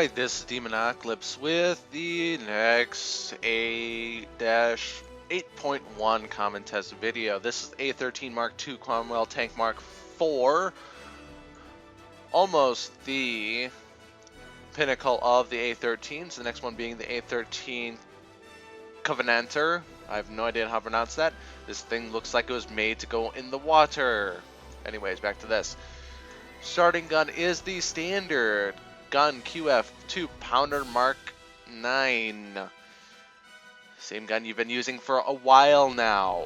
Alright, this is Demonocalypse with the next A-8.1 common test video. This is A13 Mark II Cromwell Tank Mark IV. Almost the pinnacle of the A13s. The next one being the A13 Covenanter. I have no idea how to pronounce that. This thing looks like it was made to go in the water. Anyways, back to this. Starting gun is the standard gun QF 2-pounder Mark 9. Same gun you've been using for a while now.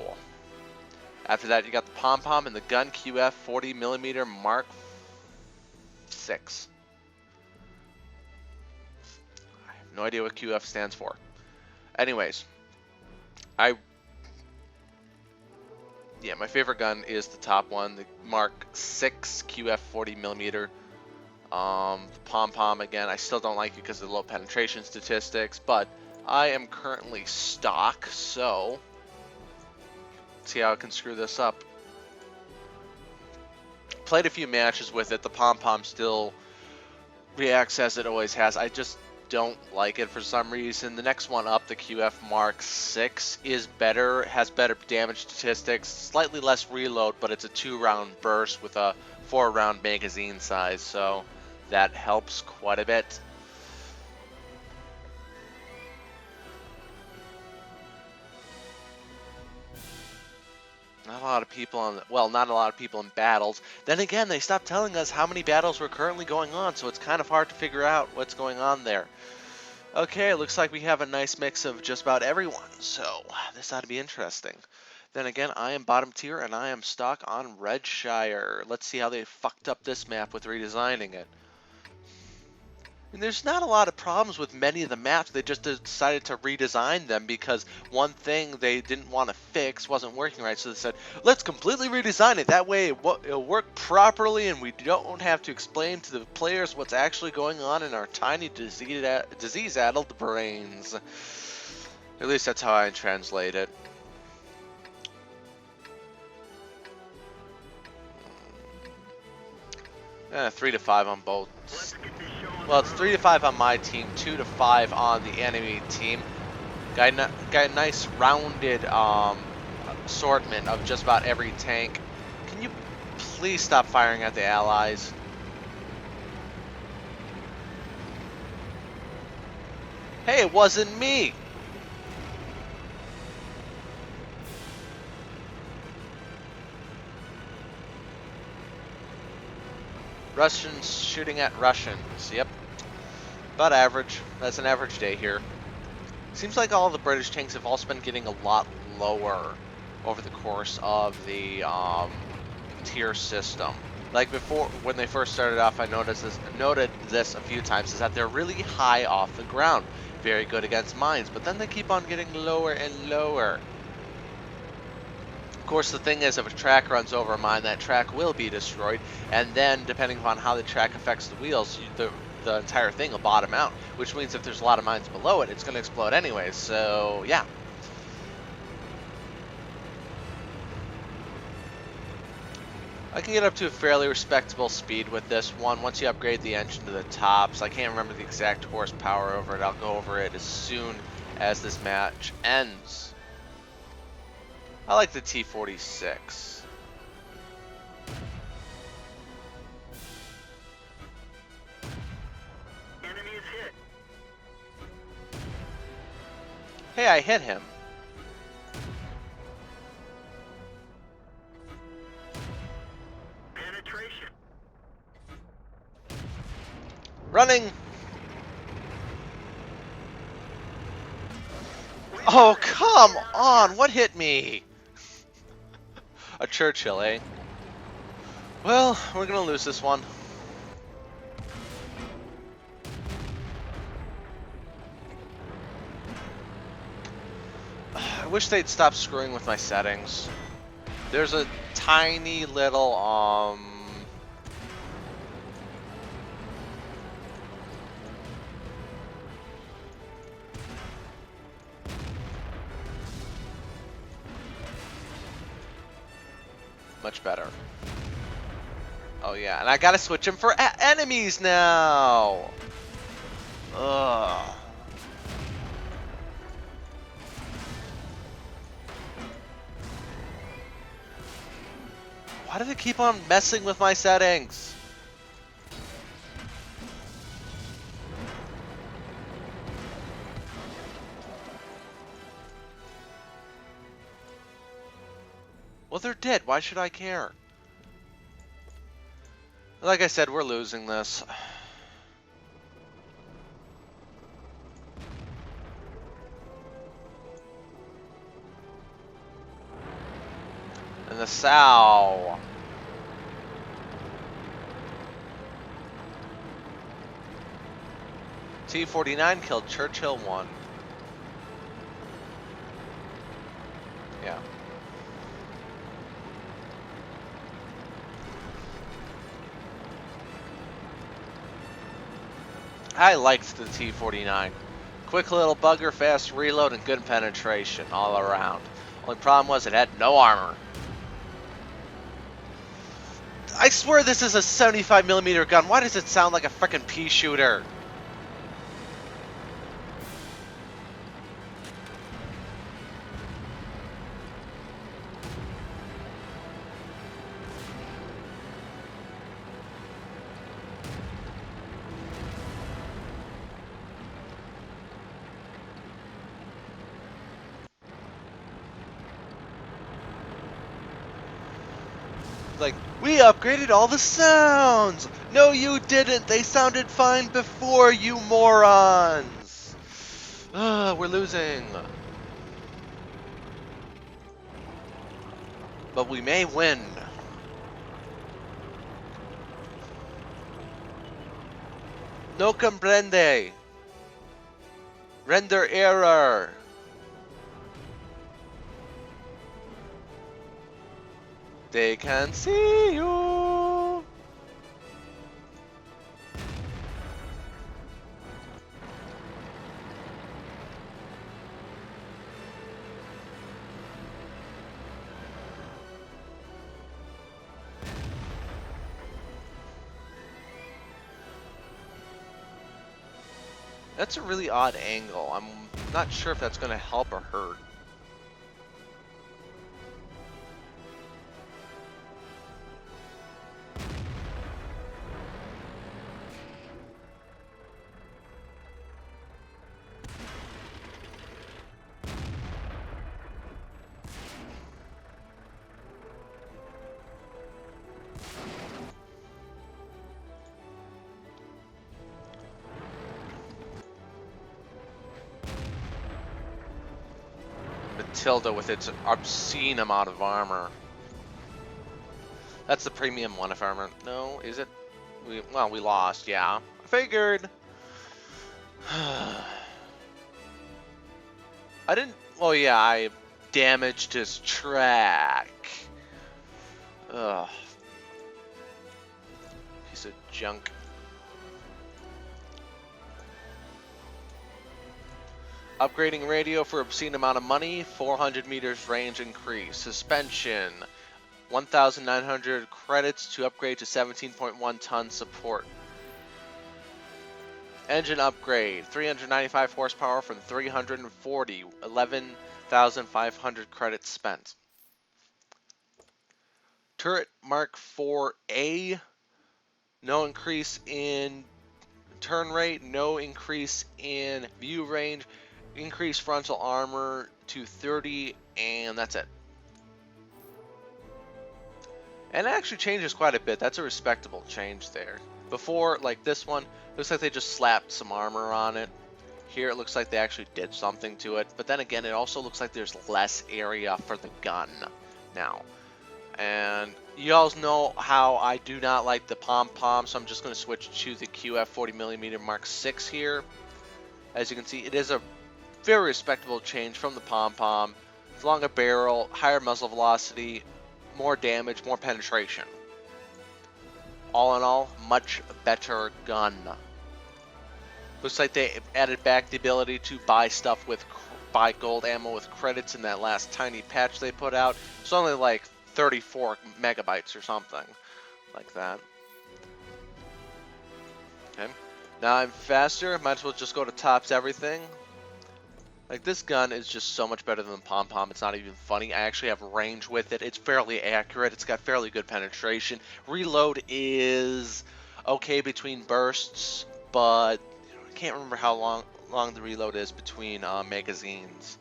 After that, you got the pom-pom and the gun QF 40mm Mark 6. I have no idea what QF stands for. Anyways, my favorite gun is the top one, the Mark 6 QF 40mm. The pom-pom, again, I still don't like it because of the low penetration statistics, but I am currently stock, so let's see how I can screw this up. Played a few matches with it. The pom-pom still reacts as it always has. I just don't like it for some reason. The next one up, the QF Mark 6, is better, has better damage statistics, slightly less reload, but it's a 2-round burst with a 4-round magazine size, so that helps quite a bit. Not a lot of people on, well, not a lot of people in battles. Then again, they stopped telling us how many battles were currently going on, so it's kind of hard to figure out what's going on there. Okay, it looks like we have a nice mix of just about everyone, so this ought to be interesting. Then again, I am bottom tier, and I am stock on Redshire. Let's see how they fucked up this map with redesigning it. And there's not a lot of problems with many of the maps. They just decided to redesign them because one thing they didn't want to fix wasn't working right. So they said, let's completely redesign it. That way it'll work properly and we don't have to explain to the players what's actually going on in our tiny disease-addled brains. At least that's how I translate it. 3 to 5 on both. Well, it's 3 to 5 on my team, 2 to 5 on the enemy team. Got a nice rounded assortment of just about every tank. Can you please stop firing at the allies? Hey, it wasn't me! Russians shooting at Russians. Yep. About average. That's an average day here. Seems like all the British tanks have also been getting a lot lower over the course of the tier system. Like before, when they first started off, I noted this a few times, is that they're really high off the ground. Very good against mines, but then they keep on getting lower and lower. Of course, the thing is, if a track runs over a mine, that track will be destroyed, and then, depending upon how the track affects the wheels, the entire thing will bottom out, which means if there's a lot of mines below it, it's going to explode anyways, so yeah. I can get up to a fairly respectable speed with this one once you upgrade the engine to the tops. I can't remember the exact horsepower over it. I'll go over it as soon as this match ends. I like the T-46. Enemy is hit. Hey, I hit him. Penetration. Running! Oh, come on! What hit me? A Churchill, eh? Well, we're gonna lose this one. I wish they'd stop screwing with my settings. There's a tiny little, much better. Oh yeah, and I gotta switch them for enemies now! Ugh. Why do they keep on messing with my settings? Well, they're dead. Why should I care? Like I said, we're losing this. And the Sow. T-49 killed Churchill 1. Yeah. I liked the T-49. Quick little bugger, fast reload, and good penetration all around. Only problem was it had no armor. I swear this is a 75mm gun. Why does it sound like a frickin' pea shooter? Like, we upgraded all the sounds! No, you didn't! They sounded fine before, you morons! We're losing. But we may win. No comprende. Render error. They can see you. That's a really odd angle. I'm not sure if that's going to help or hurt. Matilda with its obscene amount of armor. That's the premium one, if I remember. No, is it? Well, we lost, yeah. I figured. I didn't. Oh, yeah, I damaged his track. Ugh. Piece of junk. Upgrading radio for obscene amount of money, 400 meters range increase. Suspension, 1,900 credits to upgrade to 17.1 ton support. Engine upgrade, 395 horsepower from 340, 11,500 credits spent. Turret Mark 4A, no increase in turn rate, no increase in view range. Increase frontal armor to 30, and that's it. And it actually changes quite a bit. That's a respectable change there. Before, like this one, looks like they just slapped some armor on it. Here it looks like they actually did something to it. But then again, it also looks like there's less area for the gun now. And you all know how I do not like the pom-pom, so I'm just going to switch to the QF 40mm Mark 6 here. As you can see, it is a very respectable change from the pom-pom. Longer barrel, higher muzzle velocity, more damage, more penetration. All in all, much better gun. Looks like they added back the ability to buy stuff with buy gold ammo with credits in that last tiny patch they put out. It's only like 34 megabytes or something like that. Okay. Now I'm faster, might as well just go to tops everything. Like, this gun is just so much better than the pom-pom, it's not even funny. I actually have range with it, it's fairly accurate, it's got fairly good penetration. Reload is okay between bursts, but I can't remember how long the reload is between magazines.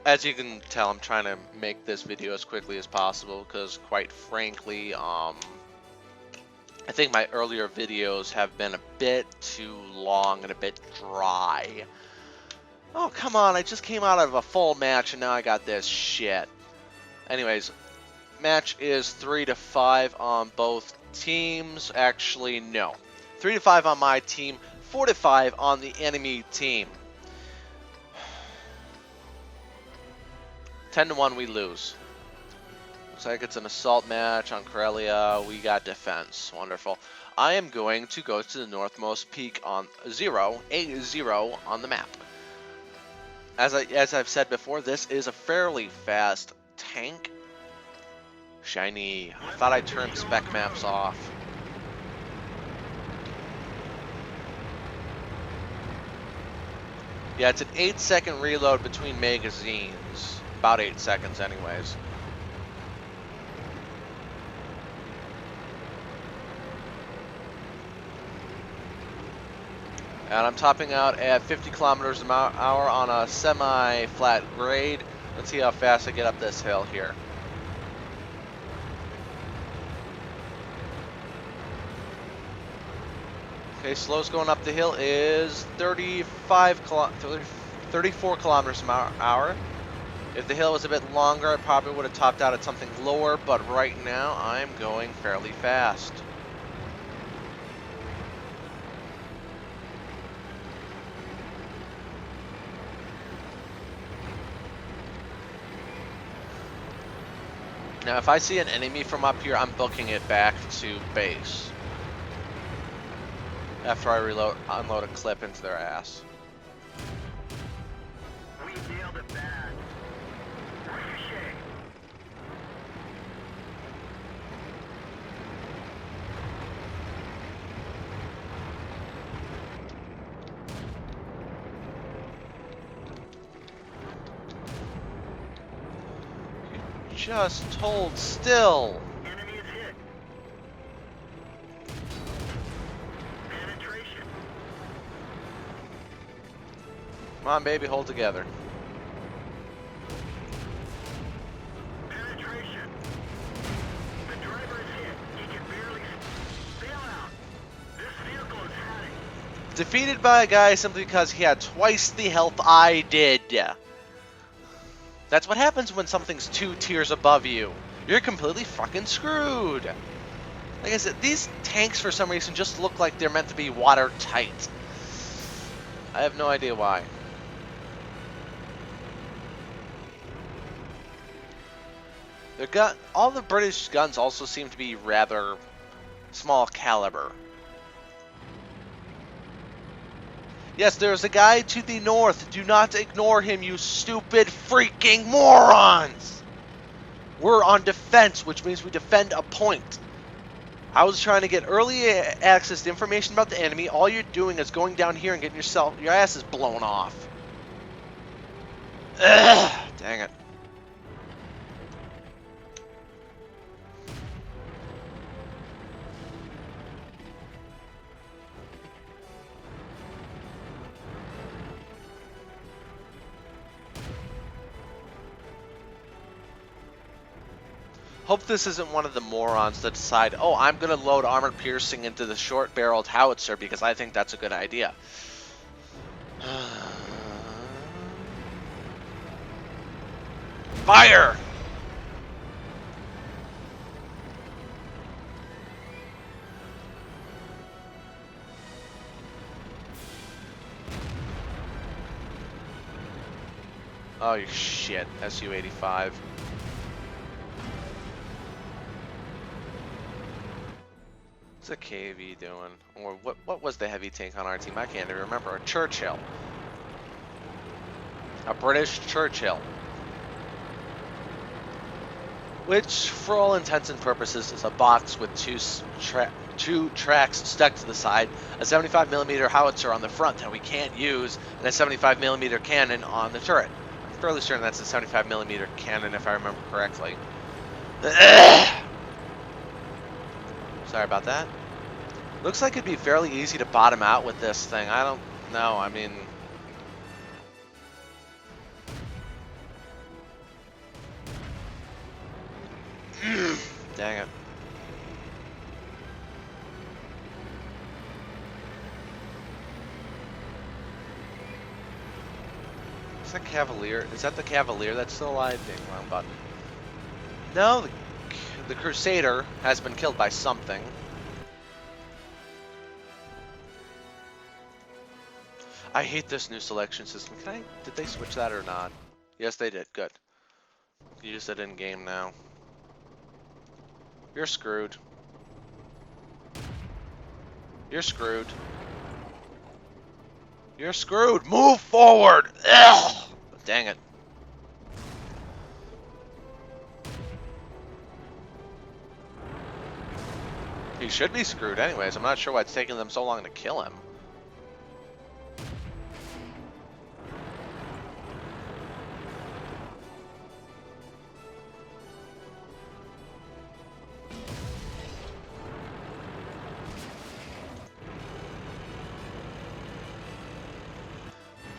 As you can tell, I'm trying to make this video as quickly as possible, because quite frankly, I think my earlier videos have been a bit too long and a bit dry. Oh, come on, I just came out of a full match and now I got this shit. Anyways, match is 3-5 on both teams. Actually, no. 3-5 on my team, 4-5 on the enemy team. 10-1 we lose. Looks like it's an assault match on Corellia. We got defense. Wonderful. I am going to go to the northmost peak on 0 on the map. As I've said before, this is a fairly fast tank. Shiny. I thought I turned spec maps off. Yeah, it's an 8-second reload between magazines. About 8 seconds anyways. And I'm topping out at 50 kilometers an hour on a semi-flat grade. Let's see how fast I get up this hill here. Okay, slowest going up the hill is 34 kilometers an hour. If the hill was a bit longer, I probably would have topped out at something lower, but right now I'm going fairly fast. Now, if I see an enemy from up here, I'm booking it back to base. After I unload a clip into their ass. We nailed it bad. Ricochet. Just hold still. Enemy is hit. Penetration. Come on, baby, hold together. Penetration. The driver is hit. He can barely bail out. This vehicle is heading. Defeated by a guy simply because he had twice the health I did. That's what happens when something's 2 tiers above you. You're completely fucking screwed. Like I said, these tanks for some reason just look like they're meant to be watertight. I have no idea why. All the British guns also seem to be rather small caliber. Yes, there's a guy to the north. Do not ignore him, you stupid freaking morons! We're on defense, which means we defend a point. I was trying to get early access to information about the enemy. All you're doing is going down here and getting your asses blown off. Ugh, dang it. Hope this isn't one of the morons that decide, oh, I'm going to load armor piercing into the short-barreled howitzer because I think that's a good idea. Fire! Oh, you shit. Su-85. What's a KV doing? Or what was the heavy tank on our team? I can't even remember. A Churchill. A British Churchill. Which, for all intents and purposes, is a box with two tracks stuck to the side, a 75mm howitzer on the front that we can't use, and a 75mm cannon on the turret. I'm fairly certain that's a 75mm cannon if I remember correctly. Sorry about that. Looks like it'd be fairly easy to bottom out with this thing. I don't know. I mean... Dang it. Is that Cavalier? Is that the Cavalier that's still alive? Dang, wrong button. No, the Crusader has been killed by something. I hate this new selection system. Did they switch that or not? Yes, they did. Good. Use it in game now. You're screwed. You're screwed. You're screwed. Move forward. Ugh. Dang it. He should be screwed anyways. I'm not sure why it's taking them so long to kill him.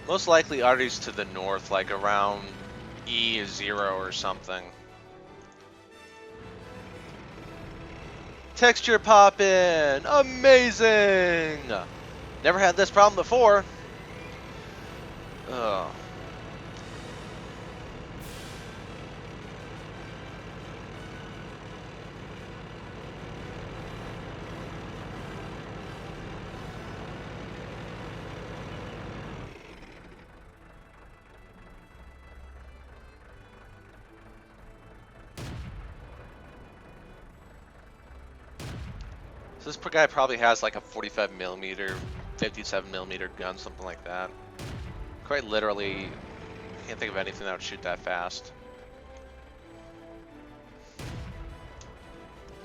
Most likely Artie's to the north, like around E0 or something. Texture poppin'! Amazing! Never had this problem before. Ugh. So this guy probably has like a 45mm, 57mm gun, something like that. Quite literally, can't think of anything that would shoot that fast.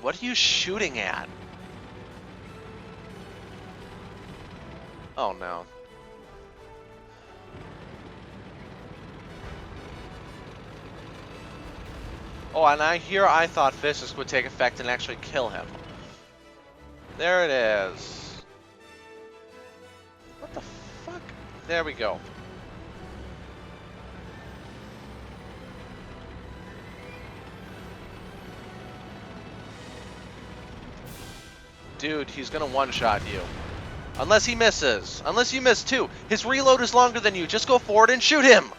What are you shooting at? Oh no. Oh, and I thought Physics would take effect and actually kill him. There it is. What the fuck? There we go. Dude, he's gonna one-shot you. Unless he misses. Unless you miss too. His reload is longer than you. Just go forward and shoot him!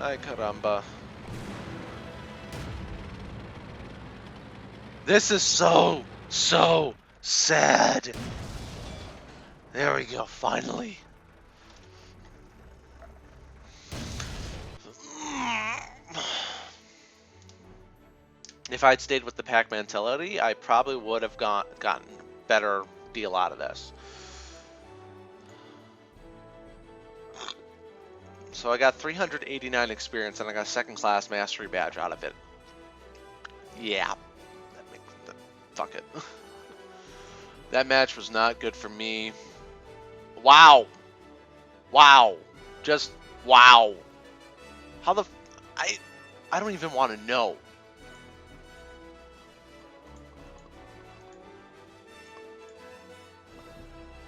Ay caramba. This is so sad. There we go, finally. If I'd stayed with the pack mentality, I probably would have gotten a better deal out of this. So I got 389 experience and I got a second class mastery badge out of it. Yeah. Fuck it. That match was not good for me. Wow. Wow. Just wow. How the... I don't even want to know.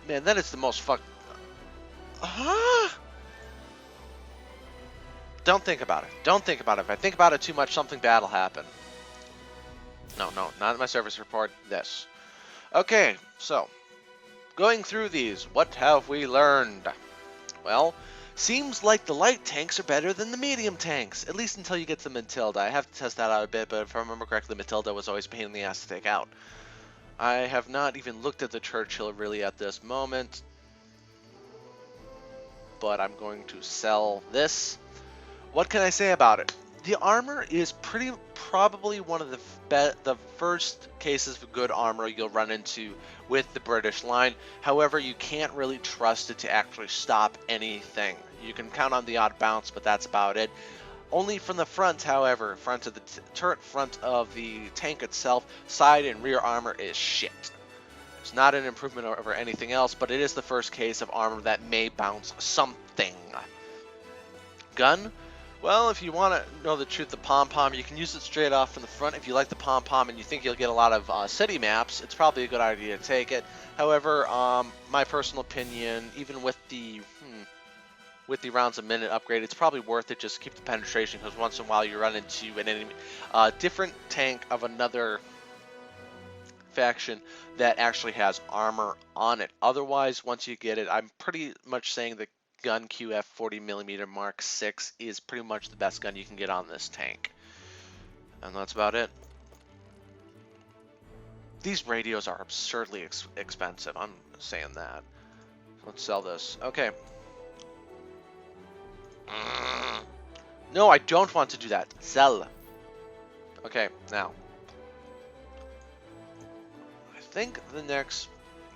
Man, that is the most fucked... Don't think about it. Don't think about it. If I think about it too much, something bad will happen. No, not my service report. This. Okay, so going through these, what have we learned? Well, seems like the light tanks are better than the medium tanks, at least until you get to Matilda. I have to test that out a bit, but if I remember correctly, Matilda was always a pain in the ass to take out. I have not even looked at the Churchill really at this moment, but I'm going to sell this. What can I say about it? The armor is probably one of the first cases of good armor you'll run into with the British line. However, you can't really trust it to actually stop anything. You can count on the odd bounce, but that's about it. Only from the front, however, front of the turret, front of the tank itself, side and rear armor is shit. It's not an improvement over anything else, but it is the first case of armor that may bounce something. Gun? Well, if you want to know the truth, the pom-pom, you can use it straight off from the front. If you like the pom-pom and you think you'll get a lot of city maps, it's probably a good idea to take it. However, my personal opinion, even with the rounds a minute upgrade, it's probably worth it just to keep the penetration, because once in a while you run into an enemy, different tank of another faction that actually has armor on it. Otherwise, once you get it, I'm pretty much saying the gun QF 40mm Mark 6 is pretty much the best gun you can get on this tank. And that's about it. These radios are absurdly expensive. I'm saying that. Let's sell this. Okay. No, I don't want to do that. Sell. Okay, now. I think the next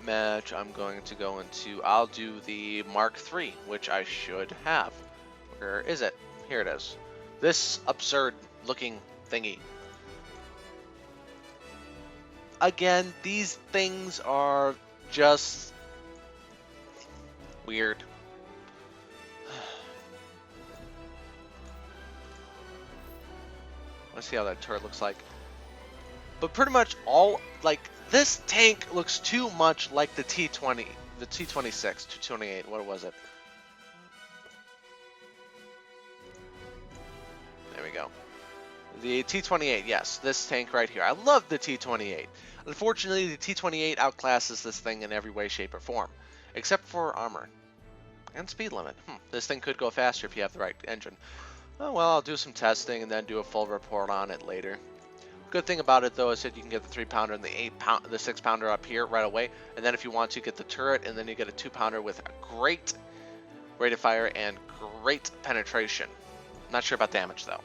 match I'm going to go into, I'll do the Mark III, which I should have. Where is it? Here it is. This absurd looking thingy. Again, these things are just weird. Let's see how that turret looks like. But pretty much all, like, this tank looks too much like the T-20, the T-26, T-28, what was it? There we go. The T-28, yes, this tank right here. I love the T-28. Unfortunately, the T-28 outclasses this thing in every way, shape, or form. Except for armor. And speed limit. This thing could go faster if you have the right engine. Oh, well, I'll do some testing and then do a full report on it later. Good thing about it, though, is that you can get the 3-pounder and the 6-pounder up here right away. And then if you want to, get the turret, and then you get a 2-pounder with a great rate of fire and great penetration. Not sure about damage, though.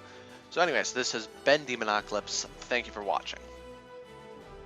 So anyways, this has been Demonocalypse. Thank you for watching.